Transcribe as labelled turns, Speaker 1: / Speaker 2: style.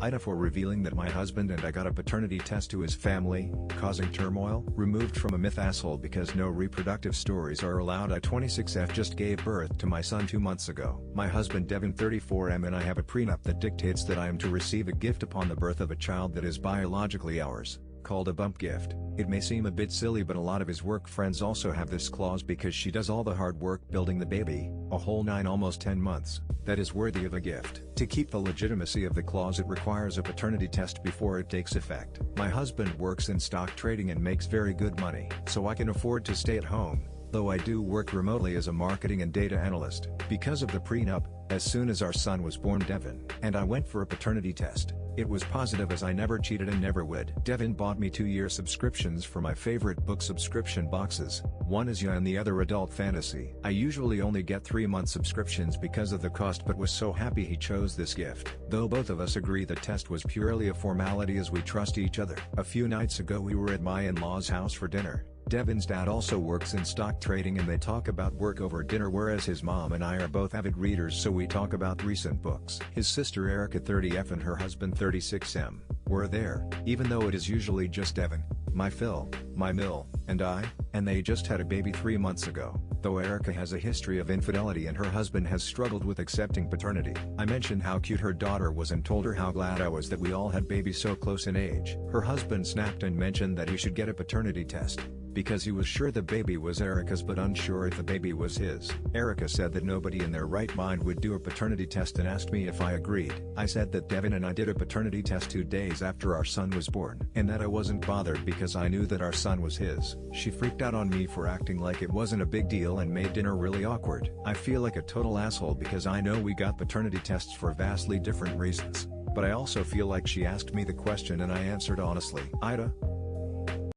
Speaker 1: AITA for revealing that my husband and I got a paternity test to his family, causing turmoil. Removed from a myth asshole because no reproductive stories are allowed. I 26F just gave birth to my son 2 months ago. My husband Devin 34M and I have a prenup that dictates that I am to receive a gift upon the birth of a child that is biologically ours, called a bump gift. It may seem a bit silly, but a lot of his work friends also have this clause because she does all the hard work building the baby, a whole 9 almost 10 months, that is worthy of a gift. To keep the legitimacy of the clause it requires a paternity test before it takes effect. My husband works in stock trading and makes very good money, so I can afford to stay at home, though I do work remotely as a marketing and data analyst. Because of the prenup, as soon as our son was born Devin and I went for a paternity test. It was positive as I never cheated and never would. Devin bought me 2-year subscriptions for my favorite book subscription boxes, one is young and the other adult fantasy. I usually only get 3-month subscriptions because of the cost, but was so happy he chose this gift. Though both of us agree the test was purely a formality as we trust each other. A few nights ago we were at my in-laws' house for dinner. Devin's dad also works in stock trading and they talk about work over dinner, whereas his mom and I are both avid readers, so we talk about recent books. His sister Erica 30F and her husband 36M were there, even though it is usually just Devin, my Phil, my Mill, and I, and they just had a baby 3 months ago. Though Erica has a history of infidelity and her husband has struggled with accepting paternity. I mentioned how cute her daughter was and told her how glad I was that we all had babies so close in age. Her husband snapped and mentioned that he should get a paternity test, because he was sure the baby was Erica's but unsure if the baby was his. Erica said that nobody in their right mind would do a paternity test and asked me if I agreed. I said that Devin and I did a paternity test 2 days after our son was born, and that I wasn't bothered because I knew that our son was his. She freaked out on me for acting like it wasn't a big deal and made dinner really awkward. I feel like a total asshole because I know we got paternity tests for vastly different reasons, but I also feel like she asked me the question and I answered honestly. AITA,